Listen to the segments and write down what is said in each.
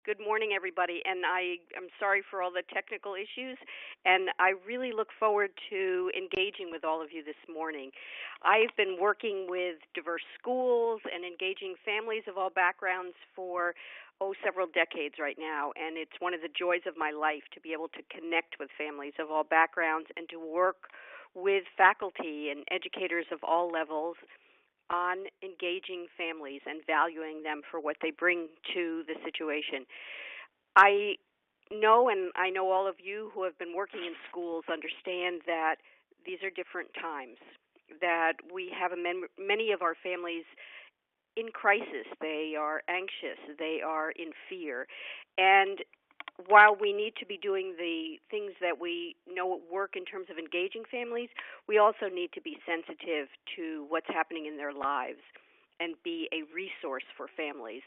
Good morning, everybody. And I'm sorry for all the technical issues, and I really look forward to engaging with all of you this morning. I've been working with diverse schools and engaging families of all backgrounds for, several decades right now, and it's one of the joys of my life to be able to connect with families of all backgrounds and to work with faculty and educators of all levels on engaging families and valuing them for what they bring to the situation. I know, and I know all of you who have been working in schools understand that these are different times, that we have many of our families in crisis. They are anxious. They are in fear. And while we need to be doing the things that we know work in terms of engaging families, we also need to be sensitive to what's happening in their lives and be a resource for families.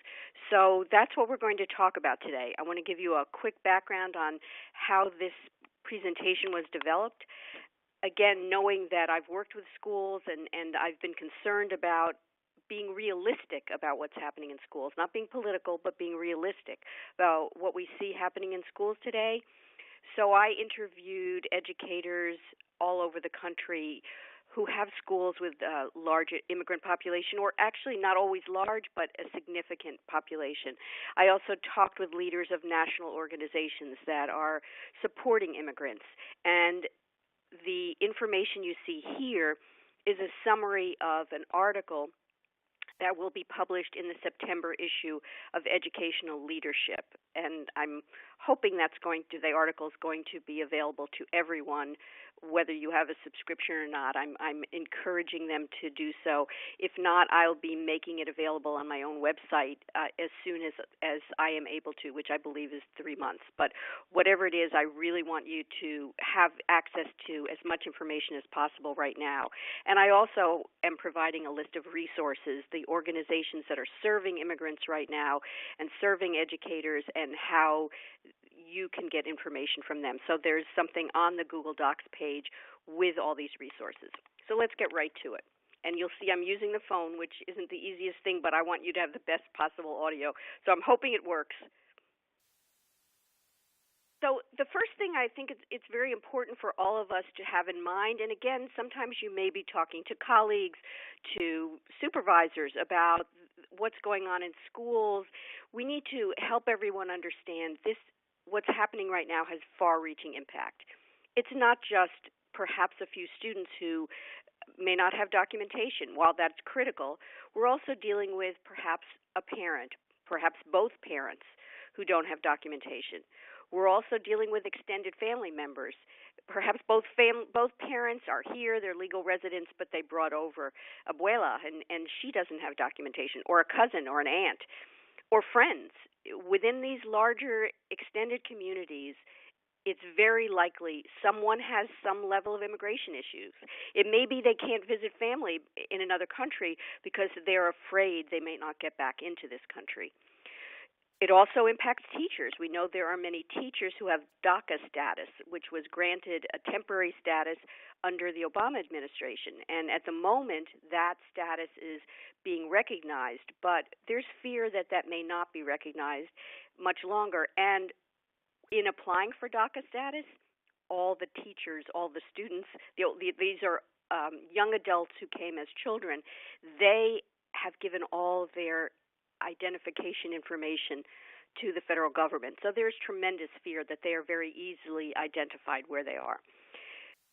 So that's what we're going to talk about today. I want to give you a quick background on how this presentation was developed. Again, knowing that I've worked with schools and I've been concerned about being realistic about what's happening in schools, not being political, but being realistic about what we see happening in schools today. So I interviewed educators all over the country who have schools with a large immigrant population, or actually not always large, but a significant population. I also talked with leaders of national organizations that are supporting immigrants. And the information you see here is a summary of an article that will be published in the September issue of Educational Leadership. And I'm hoping the article is going to be available to everyone, whether you have a subscription or not. I'm encouraging them to do so. If not, I'll be making it available on my own website as soon as I am able to, which I believe is 3 months. But whatever it is, I really want you to have access to as much information as possible right now. And I also am providing a list of resources, the organizations that are serving immigrants right now and serving educators, and how you can get information from them. So there's something on the Google Docs page with all these resources. So let's get right to it. And you'll see I'm using the phone, which isn't the easiest thing, but I want you to have the best possible audio. So I'm hoping it works. So the first thing I think it's very important for all of us to have in mind, and again, sometimes you may be talking to colleagues, to supervisors about what's going on in schools. We need to help everyone understand what's happening right now has far-reaching impact. It's not just perhaps a few students who may not have documentation. While that's critical, we're also dealing with perhaps a parent, perhaps both parents who don't have documentation. We're also dealing with extended family members. Perhaps both parents are here, they're legal residents, but they brought over abuela, and she doesn't have documentation, or a cousin or an aunt, or friends. Within these larger extended communities, it's very likely someone has some level of immigration issues. It may be they can't visit family in another country because they're afraid they may not get back into this country. It also impacts teachers. We know there are many teachers who have DACA status, which was granted a temporary status under the Obama administration. And at the moment, that status is being recognized, but there's fear that that may not be recognized much longer. And in applying for DACA status, all the teachers, all the students, these are young adults who came as children, they have given all their identification information to the federal government. So there's tremendous fear that they are very easily identified where they are.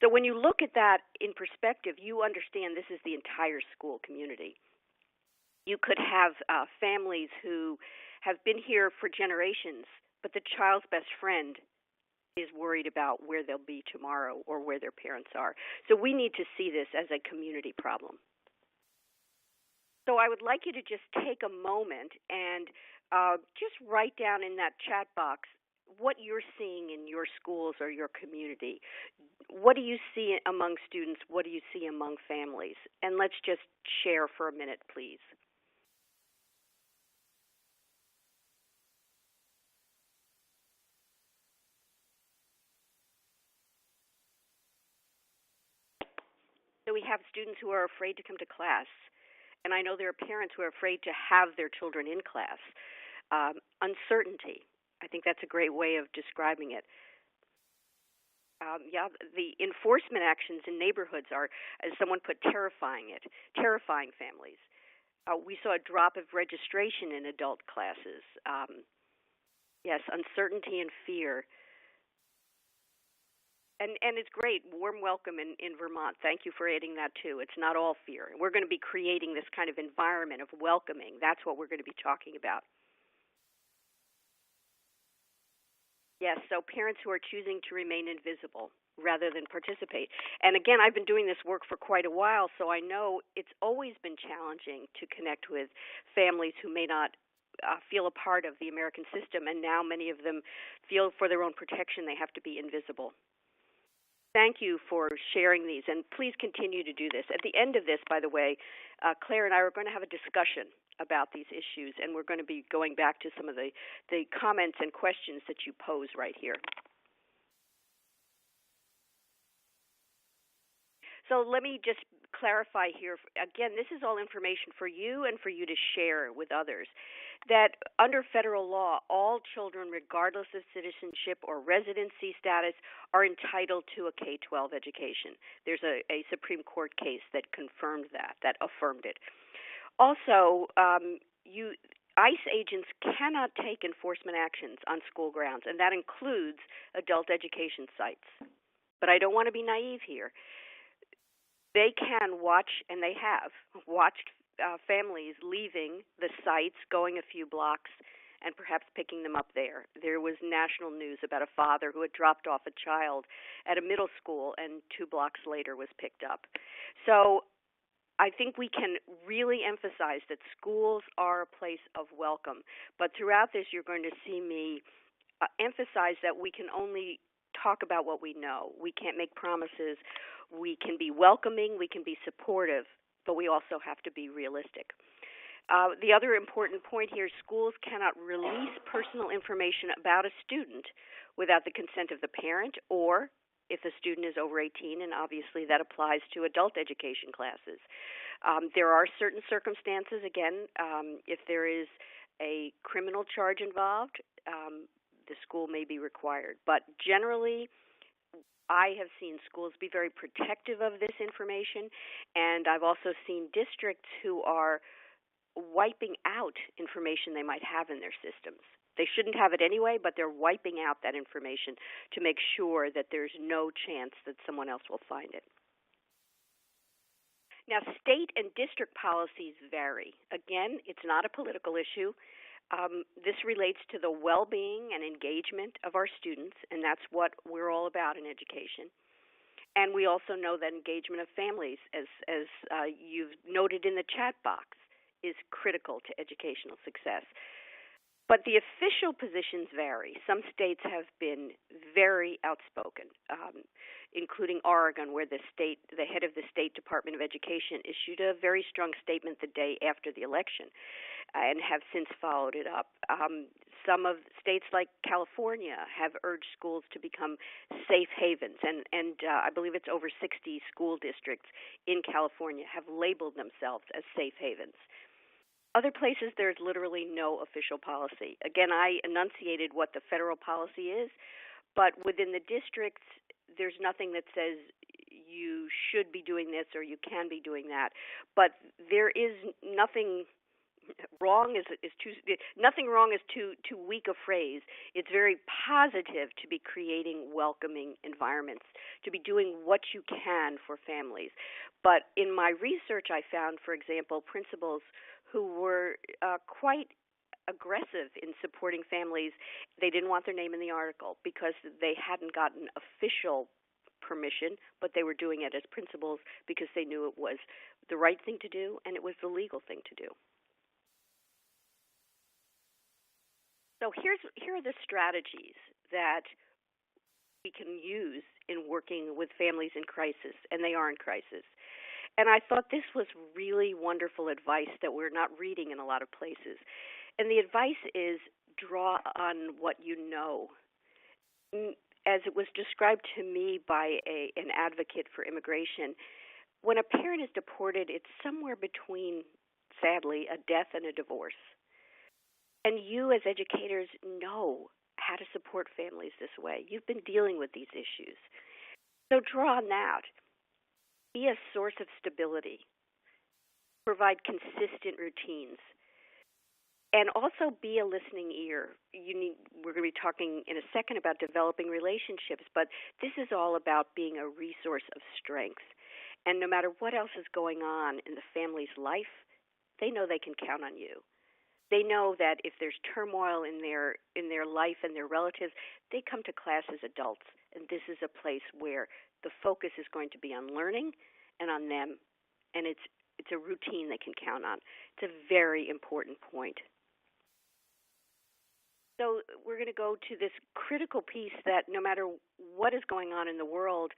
So when you look at that in perspective, you understand this is the entire school community. You could have families who have been here for generations, but the child's best friend is worried about where they'll be tomorrow or where their parents are. So we need to see this as a community problem. So I would like you to just take a moment and just write down in that chat box what you're seeing in your schools or your community. What do you see among students? What do you see among families? And let's just share for a minute, please. So we have students who are afraid to come to class. And I know there are parents who are afraid to have their children in class. Uncertainty. I think that's a great way of describing it. Yeah, the enforcement actions in neighborhoods are, as someone put, terrifying families. We saw a drop of registration in adult classes. Yes, uncertainty and fear. And it's great. Warm welcome in Vermont. Thank you for adding that too. It's not all fear. We're going to be creating this kind of environment of welcoming. That's what we're going to be talking about. Yes, so parents who are choosing to remain invisible rather than participate. And again, I've been doing this work for quite a while, so I know it's always been challenging to connect with families who may not feel a part of the American system, and now many of them feel for their own protection they have to be invisible. Thank you for sharing these, and please continue to do this. At the end of this, by the way, Claire and I are going to have a discussion about these issues, and we're going to be going back to some of the comments and questions that you pose right here. So let me just clarify here. Again, this is all information for you and for you to share with others, that under federal law, all children, regardless of citizenship or residency status, are entitled to a K-12 education. There's a Supreme Court case that confirmed that affirmed it. Also, ICE agents cannot take enforcement actions on school grounds, and that includes adult education sites. But I don't want to be naive here. They can watch, and they have watched families leaving the sites, going a few blocks, and perhaps picking them up there. There was national news about a father who had dropped off a child at a middle school and 2 blocks later was picked up. So I think we can really emphasize that schools are a place of welcome. But throughout this, you're going to see me emphasize that we can only talk about what we know. We can't make promises. We can be welcoming, we can be supportive, but we also have to be realistic. The other important point here, schools cannot release personal information about a student without the consent of the parent, or if the student is over 18, and obviously that applies to adult education classes. There are certain circumstances, again, if there is a criminal charge involved, the school may be required. But generally, I have seen schools be very protective of this information, and I've also seen districts who are wiping out information they might have in their systems. They shouldn't have it anyway, but they're wiping out that information to make sure that there's no chance that someone else will find it. Now, state and district policies vary. Again, it's not a political issue. This relates to the well-being and engagement of our students, and that's what we're all about in education. And we also know that engagement of families, as you've noted in the chat box, is critical to educational success. But the official positions vary. Some states have been very outspoken, including Oregon, where the head of the State Department of Education issued a very strong statement the day after the election, and have since followed it up. Some of states like California have urged schools to become safe havens, and I believe it's over 60 school districts in California have labeled themselves as safe havens. Other places, there's literally no official policy. Again, I enunciated what the federal policy is, but within the districts, there's nothing that says you should be doing this or you can be doing that. But there is nothing wrong is too weak a phrase. It's very positive to be creating welcoming environments, to be doing what you can for families. But in my research, I found, for example, principals who were quite aggressive in supporting families. They didn't want their name in the article because they hadn't gotten official permission, but they were doing it as principals because they knew it was the right thing to do and it was the legal thing to do. So here are the strategies that we can use in working with families in crisis, and they are in crisis. And I thought this was really wonderful advice that we're not reading in a lot of places. And the advice is draw on what you know. As it was described to me by an advocate for immigration, when a parent is deported, it's somewhere between, sadly, a death and a divorce. And you as educators know how to support families this way. You've been dealing with these issues. So draw on that. Be a source of stability. Provide consistent routines. And also be a listening ear. We're going to be talking in a second about developing relationships, but this is all about being a resource of strength. And no matter what else is going on in the family's life, they know they can count on you. They know that if there's turmoil in their life and their relatives, they come to class as adults, and this is a place where the focus is going to be on learning and on them, and it's a routine they can count on. It's a very important point. So we're going to go to this critical piece that no matter what is going on in the world,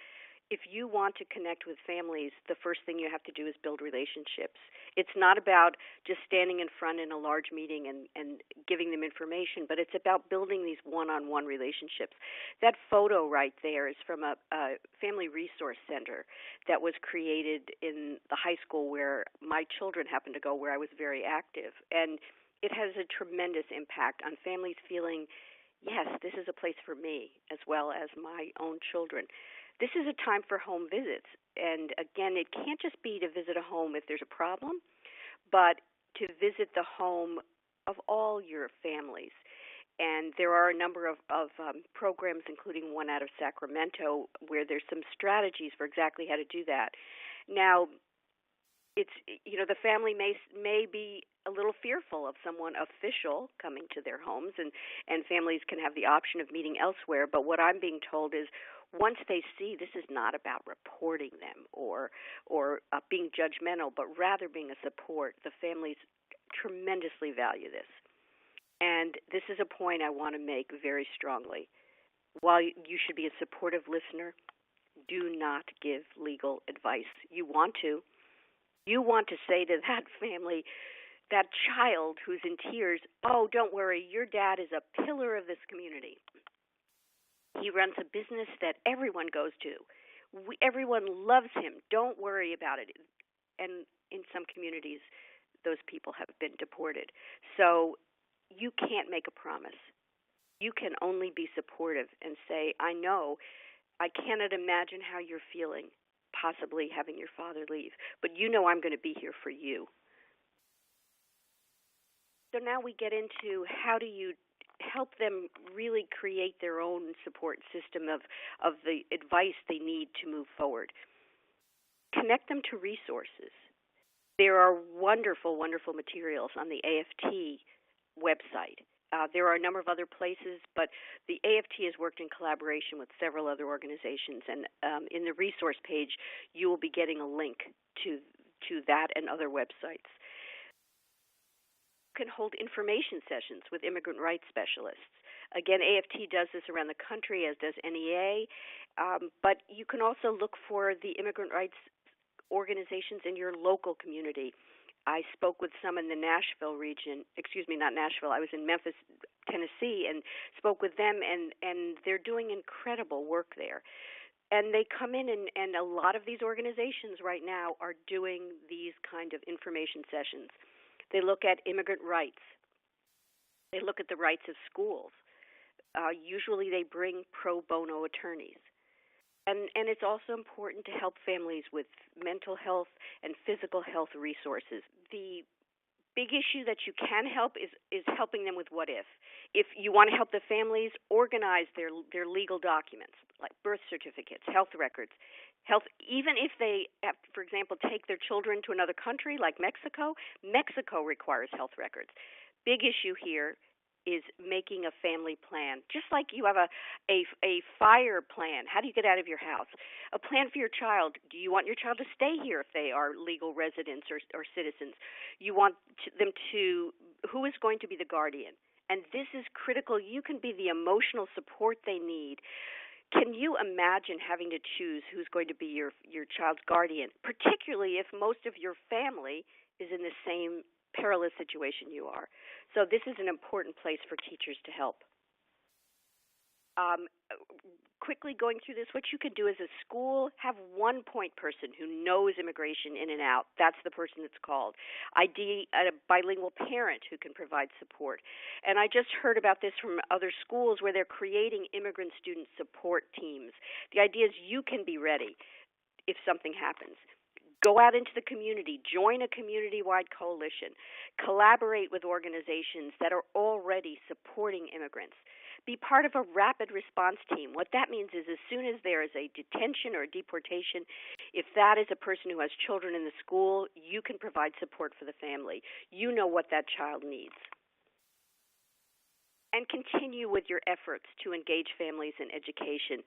if you want to connect with families, the first thing you have to do is build relationships. It's not about just standing in front in a large meeting and giving them information, but it's about building these one-on-one relationships. That photo right there is from a family resource center that was created in the high school where my children happened to go, where I was very active. And it has a tremendous impact on families feeling, yes, this is a place for me, as well as my own children. This is a time for home visits. And again, it can't just be to visit a home if there's a problem, but to visit the home of all your families. And there are a number of programs, including one out of Sacramento, where there's some strategies for exactly how to do that. Now, it's, the family may be a little fearful of someone official coming to their homes, and families can have the option of meeting elsewhere. But what I'm being told is once they see this is not about reporting them or being judgmental, but rather being a support, the families tremendously value this. And this is a point I want to make very strongly. While you should be a supportive listener, do not give legal advice. You want to say to that family, that child who's in tears, oh, don't worry, your dad is a pillar of this community. He runs a business that everyone goes to. Everyone loves him. Don't worry about it. And in some communities, those people have been deported. So you can't make a promise. You can only be supportive and say, I know, I cannot imagine how you're feeling, possibly having your father leave, but you know I'm going to be here for you. So now we get into how do you help them really create their own support system of the advice they need to move forward. Connect them to resources. There are wonderful, wonderful materials on the AFT website. There are a number of other places, but the AFT has worked in collaboration with several other organizations, and in the resource page, you will be getting a link to that and other websites. You can hold information sessions with immigrant rights specialists. Again, AFT does this around the country, as does NEA, but you can also look for the immigrant rights organizations in your local community. I spoke with some in the Nashville region, I was in Memphis, Tennessee, and spoke with them, and they're doing incredible work there. And they come in, and a lot of these organizations right now are doing these kind of information sessions. They look at immigrant rights. They look at the rights of schools. Usually they bring pro bono attorneys. And it's also important to help families with mental health and physical health resources. The big issue that you can help is helping them with what if. If you want to help the families organize their legal documents, like birth certificates, health records, even if they have, for example, take their children to another country like Mexico, Mexico requires health records. Big issue here is making a family plan. Just like you have a fire plan. How do you get out of your house? A plan for your child. Do you want your child to stay here if they are legal residents or citizens? You want them to, who is going to be the guardian? And this is critical. You can be the emotional support they need. Can you imagine having to choose who's going to be your child's guardian, particularly if most of your family is in the same perilous situation you are? So this is an important place for teachers to help. Um, Quickly going through this, what you can do as a school, have one point person who knows immigration in and out. That's the person that's called. ID a bilingual parent who can provide support. And I just heard about this from other schools where they're creating immigrant student support teams. The idea is you can be ready if something happens. Go out into the community, join a community-wide coalition, collaborate with organizations that are already supporting immigrants. Be part of a rapid response team. What that means is as soon as there is a detention or deportation, if that is a person who has children in the school, you can provide support for the family. You know what that child needs. And continue with your efforts to engage families in education.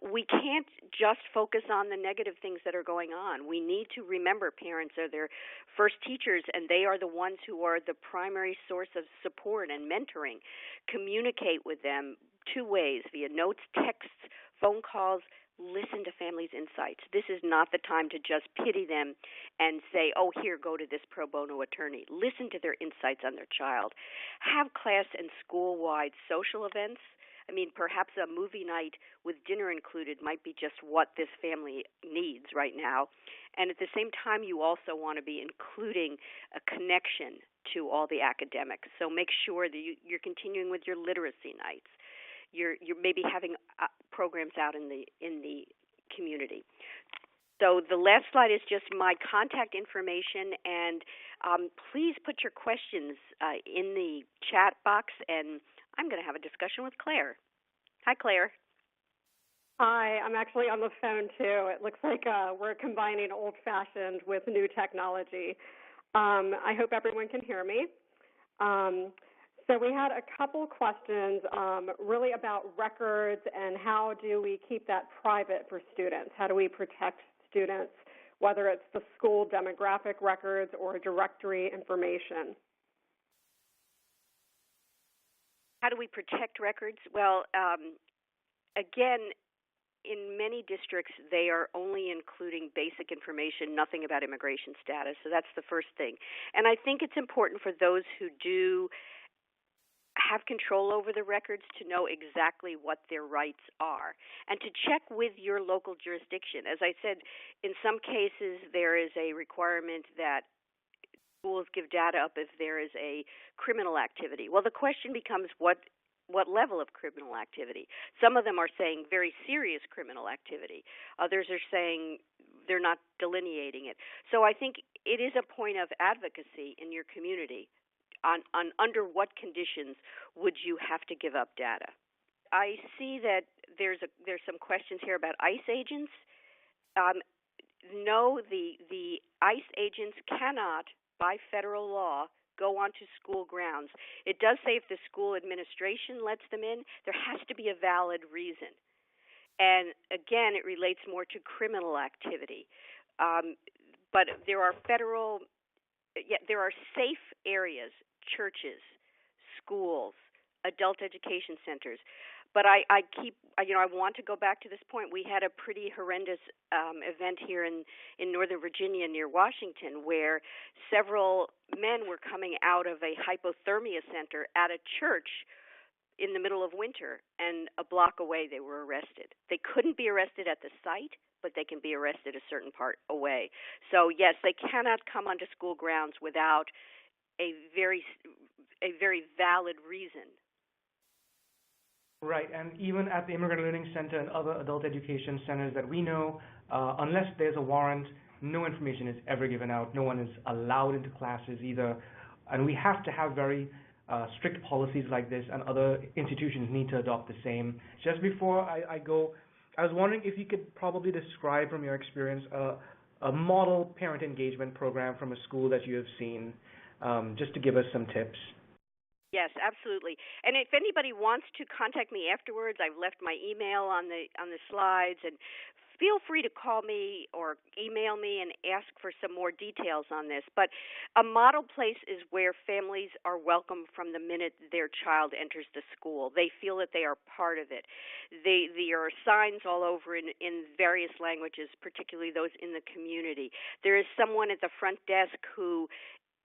We can't just focus on the negative things that are going on. We need to remember parents are their first teachers, and they are the ones who are the primary source of support and mentoring. Communicate with them two ways, via notes, texts, phone calls. Listen to families' insights. This is not the time to just pity them and say, oh, here, go to this pro bono attorney. Listen to their insights on their child. Have class and school-wide social events. I mean, perhaps a movie night with dinner included might be just what this family needs right now. And at the same time, you also want to be including a connection to all the academics. So make sure that you're continuing with your literacy nights. You're maybe having programs out in the community. So the last slide is just my contact information, and please put your questions in the chat box, and I'm going to have a discussion with Claire. Hi, Claire. Hi, I'm actually on the phone too. It looks like we're combining old-fashioned with new technology. I hope everyone can hear me. So we had a couple questions really about records and how do we keep that private for students? How do we protect students, whether it's the school demographic records or directory information? How do we protect records? Well, again, in many districts, they are only including basic information, nothing about immigration status. So that's the first thing. And I think it's important for those who do have control over the records to know exactly what their rights are and to check with your local jurisdiction. As I said, in some cases there is a requirement that schools give data up if there is a criminal activity. Well, the question becomes what level of criminal activity? Some of them are saying very serious criminal activity. Others are saying they're not delineating it. So I think it is a point of advocacy in your community on under what conditions would you have to give up data. I see that there's some questions here about ICE agents. No, the ICE agents cannot, by federal law, go onto school grounds. It does say if the school administration lets them in, there has to be a valid reason. And again, it relates more to criminal activity. But there are there are safe areas, churches, schools, adult education centers. But I want to go back to this point. We had a pretty horrendous event here in Northern Virginia near Washington where several men were coming out of a hypothermia center at a church in the middle of winter, and a block away they were arrested. They couldn't be arrested at the site, but they can be arrested a certain part away. So yes, they cannot come onto school grounds without a very valid reason. Right, and even at the Immigrant Learning Center and other adult education centers that we know, unless there's a warrant, no information is ever given out. No one is allowed into classes either. And we have to have very strict policies like this, and other institutions need to adopt the same. Just before I go, I was wondering if you could probably describe from your experience a model parent engagement program from a school that you have seen, just to give us some tips. Yes, absolutely. And if anybody wants to contact me afterwards, I've left my email on the slides, and feel free to call me or email me and ask for some more details on this. But a model place is where families are welcome from the minute their child enters the school. They feel that they are part of it. There are signs all over in various languages, particularly those in the community. There is someone at the front desk who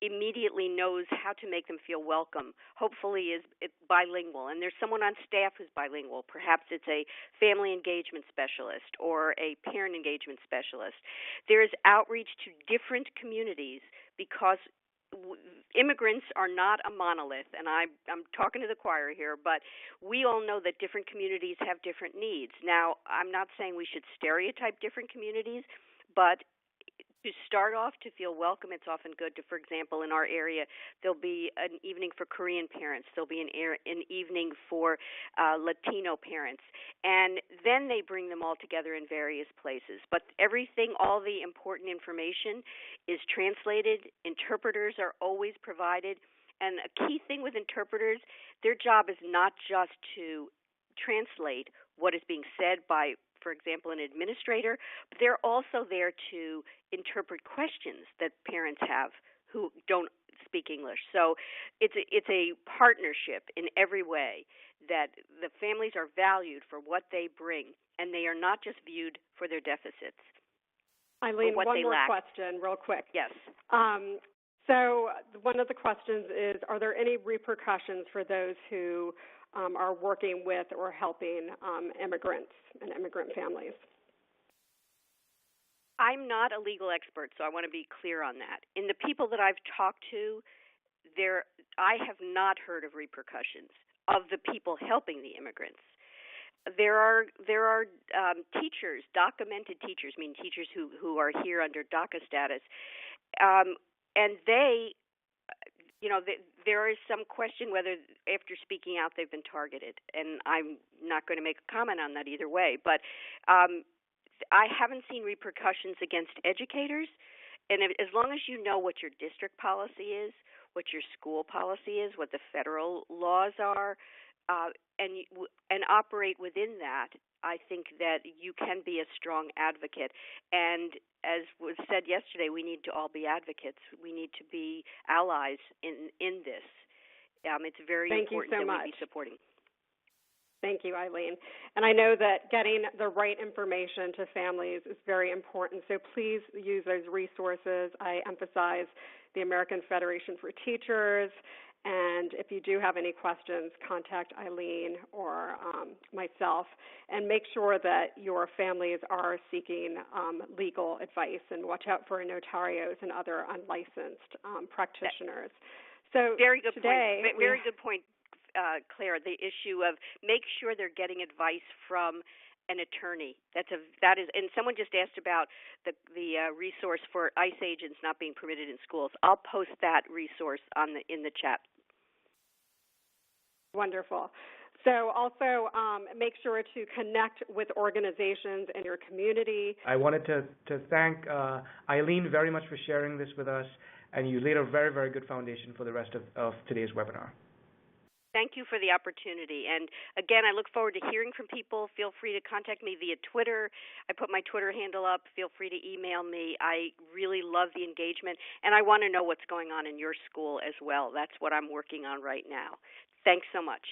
immediately knows how to make them feel welcome, hopefully is bilingual. And there's someone on staff who's bilingual. Perhaps it's a family engagement specialist or a parent engagement specialist. There is outreach to different communities because immigrants are not a monolith, and I'm talking to the choir here, but we all know that different communities have different needs. Now, I'm not saying we should stereotype different communities, but to start off, to feel welcome, it's often good to, for example, in our area, there'll be an evening for Korean parents. There'll be an evening for Latino parents. And then they bring them all together in various places. But everything, all the important information is translated. Interpreters are always provided. And a key thing with interpreters, their job is not just to translate what is being said by, for example, an administrator, but they're also there to interpret questions that parents have who don't speak English. So it's a partnership in every way, that the families are valued for what they bring, and they are not just viewed for their deficits. Eileen, one more lack. Question real quick. Yes. So one of the questions is, are there any repercussions for those who are working with or helping immigrants and immigrant families? I'm not a legal expert, so I want to be clear on that. In the people that I've talked to, I have not heard of repercussions of the people helping the immigrants. There are teachers, documented teachers, meaning teachers who are here under DACA status, and they, there is some question whether after speaking out they've been targeted, and I'm not going to make a comment on that either way. But I haven't seen repercussions against educators, and as long as you know what your district policy is, what your school policy is, what the federal laws are, and operate within that, I think that you can be a strong advocate. And as was said yesterday, we need to all be advocates. We need to be allies in this. It's very important that we be supporting. Thank you, Eileen. And I know that getting the right information to families is very important, so please use those resources. I emphasize the American Federation for Teachers, and if you do have any questions, contact Eileen or myself, and make sure that your families are seeking legal advice, and watch out for notarios and other unlicensed practitioners. So very good today, point. Very good point. Claire, the issue of make sure they're getting advice from an attorney. That is, and someone just asked about the resource for ICE agents not being permitted in schools. I'll post that resource in the chat. Wonderful. So also make sure to connect with organizations in your community. I wanted to thank Eileen very much for sharing this with us, and you laid a very, very good foundation for the rest of today's webinar. Thank you for the opportunity. And again, I look forward to hearing from people. Feel free to contact me via Twitter. I put my Twitter handle up. Feel free to email me. I really love the engagement, and I want to know what's going on in your school as well. That's what I'm working on right now. Thanks so much.